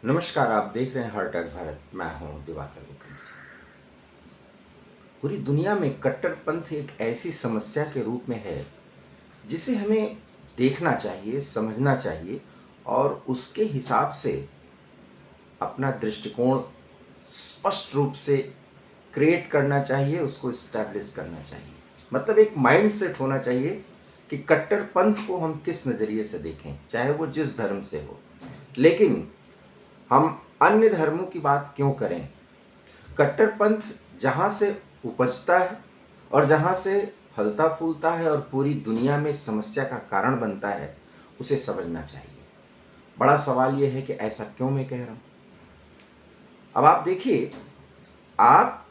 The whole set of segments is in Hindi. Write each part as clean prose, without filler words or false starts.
नमस्कार, आप देख रहे हैं हार्ट अटैक भारत। मैं हूं दिवाकर विक्रम सिंह। पूरी दुनिया में कट्टरपंथ एक ऐसी समस्या के रूप में है जिसे हमें देखना चाहिए, समझना चाहिए और उसके हिसाब से अपना दृष्टिकोण स्पष्ट रूप से क्रिएट करना चाहिए, उसको इस्टेब्लिश करना चाहिए। मतलब एक माइंड सेट होना चाहिए कि कट्टरपंथ को हम किस नज़रिए से देखें, चाहे वो जिस धर्म से हो। लेकिन हम अन्य धर्मों की बात क्यों करें? कट्टरपंथ जहाँ से उपजता है और जहाँ से फलता फूलता है और पूरी दुनिया में समस्या का कारण बनता है, उसे समझना चाहिए। बड़ा सवाल यह है कि ऐसा क्यों मैं कह रहा हूँ। अब आप देखिए, आप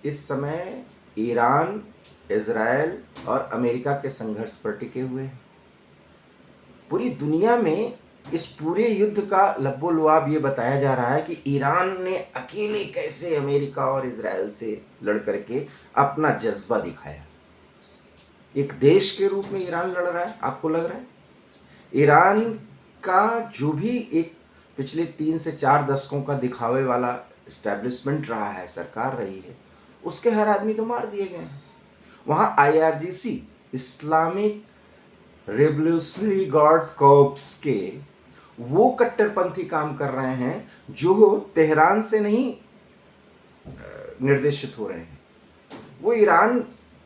इस समय ईरान, इज़राइल और अमेरिका के संघर्ष पर टिके हुए हैं। पूरी दुनिया में इस पूरे युद्ध का लबो-लुआब ये बताया जा रहा है कि ईरान ने अकेले कैसे अमेरिका और इज़राइल से लड़ करके अपना जज़्बा दिखाया। एक देश के रूप में ईरान लड़ रहा है, आपको लग रहा है? ईरान का जो भी एक पिछले 3 से 4 दशकों का दिखावे वाला एस्टेब्लिशमेंट रहा है, सरकार रही है, उसके हर आदमी तो मार दिए गए हैं। वहाँ IRGC, Islamic revolutionary guard corps के वो कट्टरपंथी काम कर रहे हैं जो तेहरान से नहीं निर्देशित हो रहे हैं। वो ईरान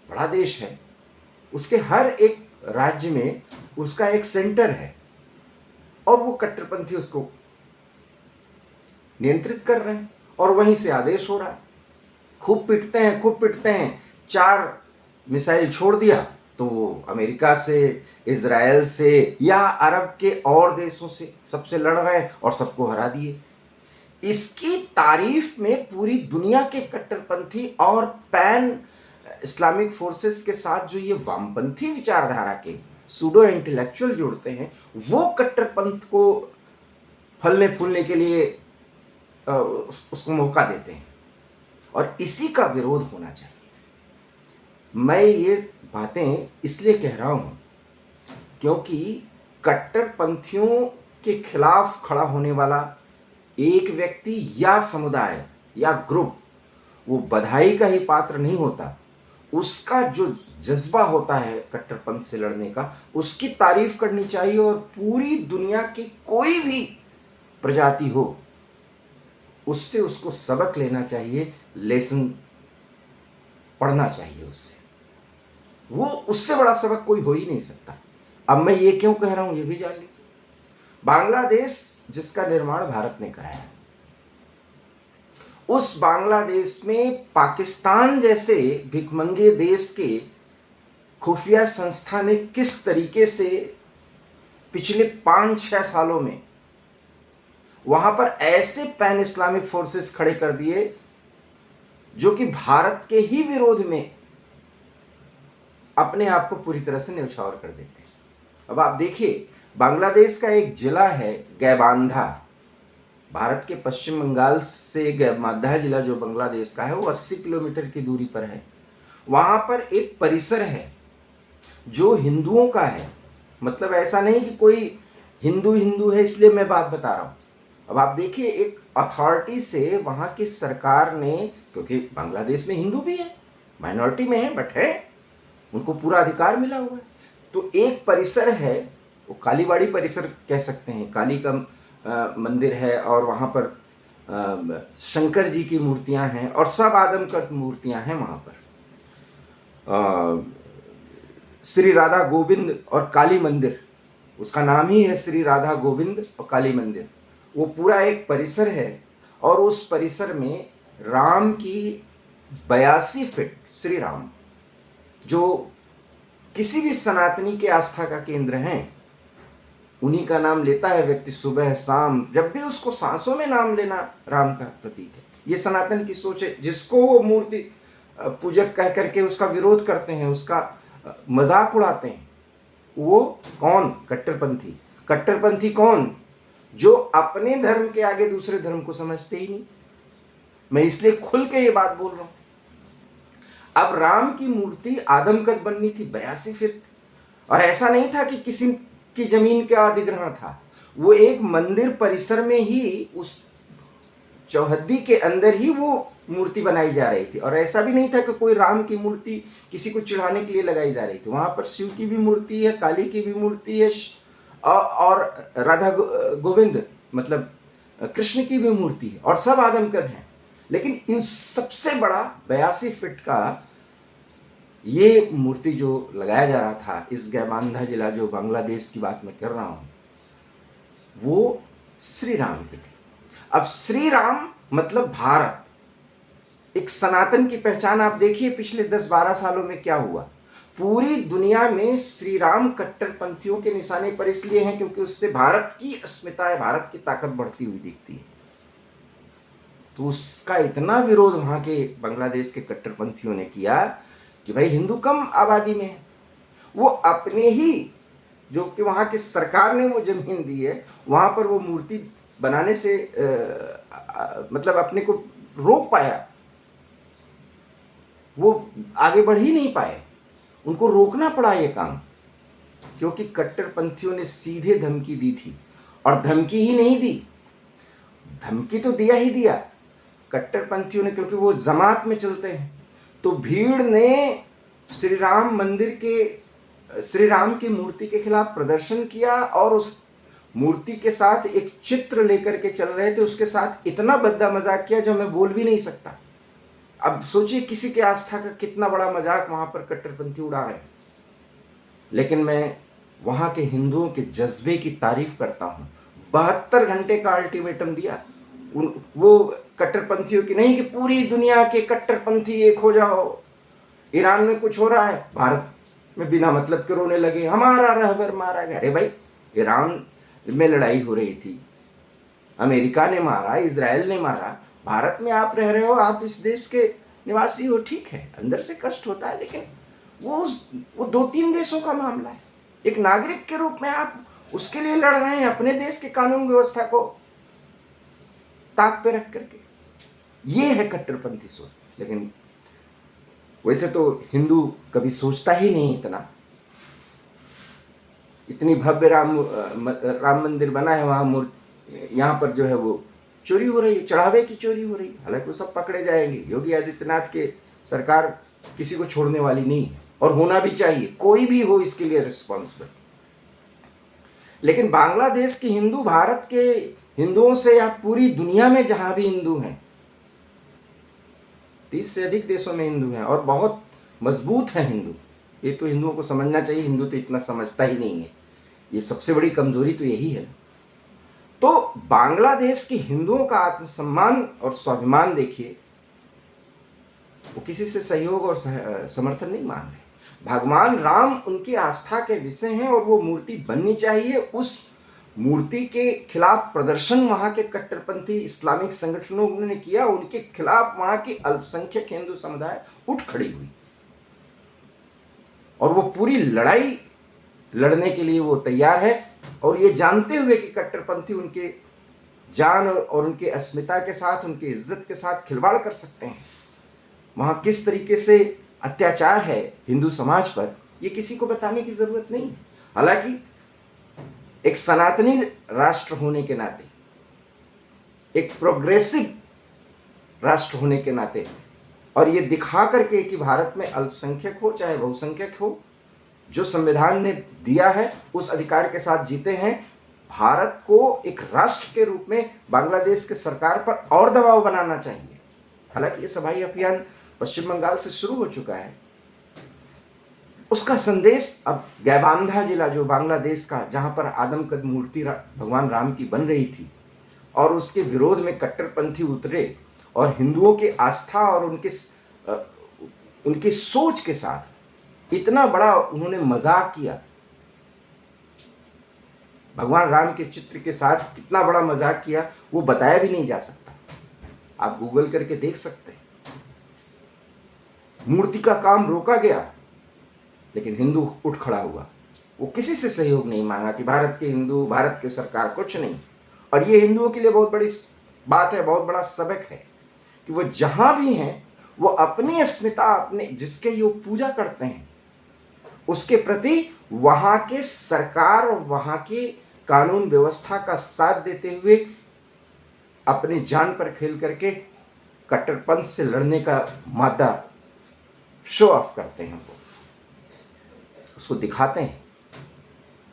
बड़ा देश है, उसके हर एक राज्य में उसका एक सेंटर है और वो कट्टरपंथी उसको नियंत्रित कर रहे हैं और वहीं से आदेश हो रहा है। खूब पिटते हैं। 4 मिसाइल छोड़ दिया तो वो अमेरिका से, इज़राइल से या अरब के और देशों से सबसे लड़ रहे हैं और सबको हरा दिए। इसकी तारीफ में पूरी दुनिया के कट्टरपंथी और पैन इस्लामिक फोर्सेस के साथ जो ये वामपंथी विचारधारा के सूडो इंटेलेक्चुअल जुड़ते हैं, वो कट्टरपंथ को फलने फूलने के लिए उसको मौका देते हैं और इसी का विरोध होना चाहिए। मैं ये बातें इसलिए कह रहा हूँ क्योंकि कट्टरपंथियों के खिलाफ खड़ा होने वाला एक व्यक्ति या समुदाय या ग्रुप वो बधाई का ही पात्र नहीं होता। उसका जो जज्बा होता है कट्टरपंथ से लड़ने का, उसकी तारीफ करनी चाहिए और पूरी दुनिया की कोई भी प्रजाति हो, उससे उसको सबक लेना चाहिए, लेसन पढ़ना चाहिए उससे। वो उससे बड़ा सबक कोई हो ही नहीं सकता। अब मैं ये क्यों कह रहा हूं, ये भी जान लीजिए। बांग्लादेश जिसका निर्माण भारत ने कराया, उस बांग्लादेश में पाकिस्तान जैसे भिखमंगे देश के खुफिया संस्था ने किस तरीके से पिछले 5-6 सालों में वहां पर ऐसे पैन इस्लामिक फोर्सेस खड़े कर दिए जो कि भारत के ही विरोध में अपने आप को पूरी तरह से न्यौछावर कर देते हैं। अब आप देखिए, बांग्लादेश का एक जिला है गैबांधा, भारत के पश्चिम बंगाल से गैबांधा जिला जो बांग्लादेश का है वो 80 किलोमीटर की दूरी पर है। वहां पर एक परिसर है जो हिंदुओं का है। मतलब ऐसा नहीं कि कोई हिंदू हिंदू है इसलिए मैं बात बता रहा हूं। अब आप देखिए, एक अथॉरिटी से वहां की सरकार ने, क्योंकि बांग्लादेश में हिंदू भी है, माइनॉरिटी में है बट है, उनको पूरा अधिकार मिला हुआ है। तो एक परिसर है, वो कालीबाड़ी परिसर कह सकते हैं, काली का मंदिर है और वहाँ पर शंकर जी की मूर्तियाँ हैं और सब आदमकद मूर्तियाँ हैं वहाँ पर। श्री राधा गोविंद और काली मंदिर, उसका नाम ही है श्री राधा गोविंद और काली मंदिर। वो पूरा एक परिसर है और उस परिसर में राम की 82 फीट श्री राम, जो किसी भी सनातनी के आस्था का केंद्र हैं, उन्हीं का नाम लेता है व्यक्ति सुबह शाम, जब भी उसको सांसों में नाम लेना राम का प्रतीक है। ये सनातन की सोच है। जिसको वो मूर्ति पूजक कह करके उसका विरोध करते हैं, उसका मजाक उड़ाते हैं, वो कौन? कट्टरपंथी। कट्टरपंथी कौन? जो अपने धर्म के आगे दूसरे धर्म को समझते ही नहीं। मैं इसलिए खुल के ये बात बोल रहा हूं। अब राम की मूर्ति आदमकद बननी थी 82 फीट, और ऐसा नहीं था कि किसी की जमीन का अधिग्रहण था। वो एक मंदिर परिसर में ही, उस चौहद्दी के अंदर ही वो मूर्ति बनाई जा रही थी। और ऐसा भी नहीं था कि कोई राम की मूर्ति किसी को चिढ़ाने के लिए लगाई जा रही थी। वहां पर शिव की भी मूर्ति है, काली की भी मूर्ति है, और राधा गोविंद मतलब कृष्ण की भी मूर्ति है, और सब आदमकद हैं। लेकिन इन सबसे बड़ा 82 फीट का ये मूर्ति जो लगाया जा रहा था, इस गाइबांधा जिला जो बांग्लादेश की बात मैं कर रहा हूँ, वो श्री राम की थी। अब श्री राम मतलब भारत, एक सनातन की पहचान। आप देखिए पिछले 10-12 सालों में क्या हुआ। पूरी दुनिया में श्री राम कट्टरपंथियों के निशाने पर इसलिए हैं क्योंकि उससे भारत की अस्मिता है, भारत की ताकत बढ़ती हुई दिखती है। तो उसका इतना विरोध वहां के बांग्लादेश के कट्टरपंथियों ने किया कि भाई हिंदू कम आबादी में है। वो अपने ही, जो कि वहां की सरकार ने वो जमीन दी है, वहां पर वो मूर्ति बनाने से मतलब अपने को रोक पाया, वो आगे बढ़ ही नहीं पाए, उनको रोकना पड़ा ये काम, क्योंकि कट्टरपंथियों ने सीधे धमकी दी थी। और धमकी ही नहीं दी, धमकी तो दिया ही दिया कट्टरपंथियों ने, क्योंकि वो जमात में चलते हैं। तो भीड़ ने श्री राम मंदिर के, श्री राम की मूर्ति के खिलाफ प्रदर्शन किया, और उस मूर्ति के साथ एक चित्र लेकर के चल रहे थे, उसके साथ इतना भद्दा मजाक किया जो मैं बोल भी नहीं सकता। अब सोचिए किसी के आस्था का कितना बड़ा मजाक वहां पर कट्टरपंथी उड़ा रहे हैं। लेकिन मैं वहां के हिंदुओं के जज्बे की तारीफ करता हूं। 72 घंटे का अल्टीमेटम दिया वो कट्टरपंथियों की, नहीं कि पूरी दुनिया के कट्टरपंथी एक हो जाओ, ईरान में कुछ हो रहा है, भारत में बिना मतलब के रोने लगे, हमारा रहबर मारा गया। अरे भाई, ईरान में लड़ाई हो रही थी, अमेरिका ने मारा, इजराइल ने मारा, भारत में आप रह रहे हो, आप इस देश के निवासी हो, ठीक है, अंदर से कष्ट होता है, लेकिन वो 2-3 देशों का मामला है। एक नागरिक के रूप में आप उसके लिए लड़ रहे हैं, अपने देश के कानून व्यवस्था को ताक पे रख करके। ये है कट्टरपंथी सोच। लेकिन वैसे तो हिंदू कभी सोचता ही नहीं इतना। इतनी भव्य राम मंदिर बना है, वहां यहाँ पर जो है वो चोरी हो रही है, चढ़ावे की चोरी हो रही है। हालांकि वो सब पकड़े जाएंगे, योगी आदित्यनाथ के सरकार किसी को छोड़ने वाली नहीं है, और होना भी चाहिए, कोई भी हो इसके लिए रिस्पॉन्सिबल। लेकिन बांग्लादेश के हिंदू भारत के हिंदुओं से, या पूरी दुनिया में जहां भी हिंदू हैं, 30 से अधिक देशों में हिंदू हैं, और बहुत मजबूत हैं हिंदू। ये तो हिंदुओं को समझना चाहिए, हिंदू तो इतना समझता ही नहीं है। ये सबसे बड़ी कमजोरी तो यही है। तो बांग्लादेश के हिंदुओं का आत्मसम्मान और स्वाभिमान देखिए, वो किसी से सहयोग और समर्थन नहीं मांग रहे। भगवान राम उनकी आस्था के विषय हैं, और वो मूर्ति बननी चाहिए। उस मूर्ति के खिलाफ प्रदर्शन वहां के कट्टरपंथी इस्लामिक संगठनों ने किया, उनके खिलाफ वहां की अल्पसंख्यक हिंदू समुदाय उठ खड़ी हुई, और वो पूरी लड़ाई लड़ने के लिए वो तैयार है। और ये जानते हुए कि कट्टरपंथी उनके जान और उनके अस्मिता के साथ, उनकी इज्जत के साथ खिलवाड़ कर सकते हैं। वहां किस तरीके से अत्याचार है हिंदू समाज पर, ये किसी को बताने की जरूरत नहीं है। हालांकि एक सनातनी राष्ट्र होने के नाते, एक प्रोग्रेसिव राष्ट्र होने के नाते, और ये दिखा करके कि भारत में अल्पसंख्यक हो चाहे बहुसंख्यक हो, जो संविधान ने दिया है उस अधिकार के साथ जीते हैं। भारत को एक राष्ट्र के रूप में बांग्लादेश के सरकार पर और दबाव बनाना चाहिए। हालांकि ये सफाई अभियान पश्चिम बंगाल से शुरू हो चुका है, उसका संदेश अब गाइबांधा जिला जो बांग्लादेश का, जहां पर आदमकद मूर्ति भगवान राम की बन रही थी, और उसके विरोध में कट्टरपंथी उतरे, और हिंदुओं के आस्था और उनकी सोच के साथ इतना बड़ा उन्होंने मजाक किया। भगवान राम के चित्र के साथ कितना बड़ा मजाक किया वो बताया भी नहीं जा सकता। आप गूगल करके देख सकते हैं। मूर्ति का काम रोका गया, लेकिन हिंदू उठ खड़ा हुआ। वो किसी से सहयोग नहीं मांगा कि भारत के हिंदू, भारत की सरकार, कुछ नहीं। और ये हिंदुओं के लिए बहुत बड़ी बात है, बहुत बड़ा सबक है कि वो जहां भी हैं, वो अपनी अस्मिता, अपने जिसके ये पूजा करते हैं, उसके प्रति वहां के सरकार और वहां के कानून व्यवस्था का साथ देते हुए अपनी जान पर खेल करके कट्टरपंथ से लड़ने का मादा शो ऑफ करते हैं, वो उसको दिखाते हैं।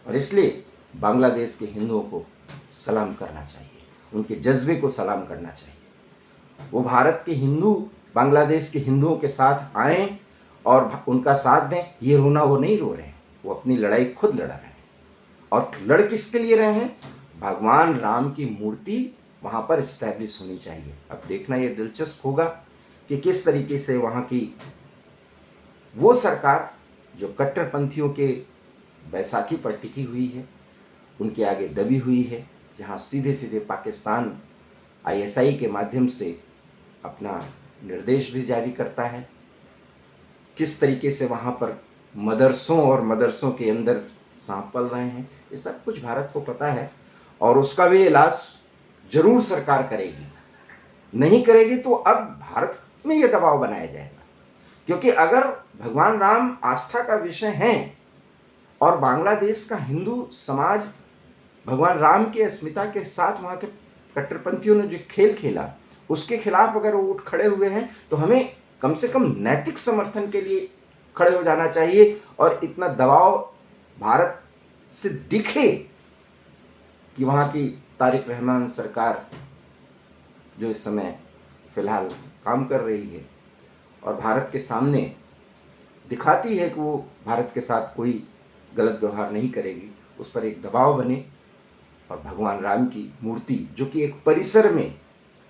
और इसलिए बांग्लादेश के हिंदुओं को सलाम करना चाहिए, उनके जज्बे को सलाम करना चाहिए। वो भारत के हिंदू बांग्लादेश के हिंदुओं के साथ आएं और उनका साथ दें। ये रोना वो नहीं रो रहे हैं, वो अपनी लड़ाई खुद लड़ रहे हैं। और लड़ किसके लिए रहे हैं? भगवान राम की मूर्ति वहाँ पर इस्टेब्लिश होनी चाहिए। अब देखना ये दिलचस्प होगा कि किस तरीके से वहाँ की वो सरकार जो कट्टरपंथियों के बैसाखी पर टिकी हुई है, उनके आगे दबी हुई है, जहाँ सीधे सीधे पाकिस्तान आईएसआई के माध्यम से अपना निर्देश भी जारी करता है। किस तरीके से वहाँ पर मदरसों और मदरसों के अंदर सांप पल रहे हैं, ये सब कुछ भारत को पता है। और उसका भी इलाज जरूर सरकार करेगी। नहीं करेगी तो अब भारत में ये दबाव बनाया जाएगा, क्योंकि अगर भगवान राम आस्था का विषय हैं और बांग्लादेश का हिंदू समाज भगवान राम की अस्मिता के साथ वहाँ के कट्टरपंथियों ने जो खेल खेला उसके खिलाफ अगर वो उठ खड़े हुए हैं, तो हमें कम से कम नैतिक समर्थन के लिए खड़े हो जाना चाहिए। और इतना दबाव भारत से दिखे कि वहाँ की तारिक रहमान सरकार जो इस समय फिलहाल काम कर रही है और भारत के सामने दिखाती है कि वो भारत के साथ कोई गलत व्यवहार नहीं करेगी, उस पर एक दबाव बने और भगवान राम की मूर्ति जो कि एक परिसर में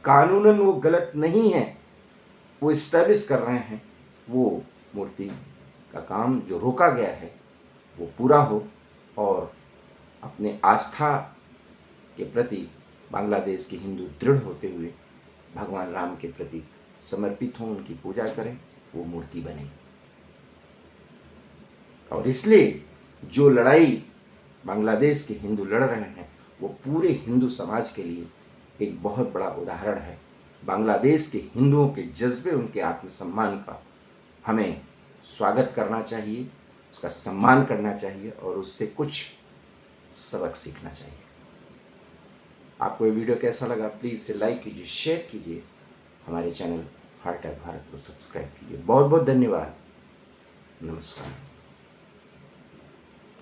कानूनन वो गलत नहीं है, वो इस्टेब्लिश कर रहे हैं, वो मूर्ति का काम जो रोका गया है वो पूरा हो और अपने आस्था के प्रति बांग्लादेश के हिंदू दृढ़ होते हुए भगवान राम के प्रति समर्पित हों, उनकी पूजा करें, वो मूर्ति बने। और इसलिए जो लड़ाई बांग्लादेश के हिंदू लड़ रहे हैं वो पूरे हिंदू समाज के लिए एक बहुत बड़ा उदाहरण है। बांग्लादेश के हिंदुओं के जज्बे, उनके आत्मसम्मान का हमें स्वागत करना चाहिए, उसका सम्मान करना चाहिए और उससे कुछ सबक सीखना चाहिए। आपको ये वीडियो कैसा लगा प्लीज़ इसे लाइक कीजिए, शेयर कीजिए, हमारे चैनल हार्ट एट भारत को सब्सक्राइब कीजिए। बहुत बहुत धन्यवाद। नमस्कार।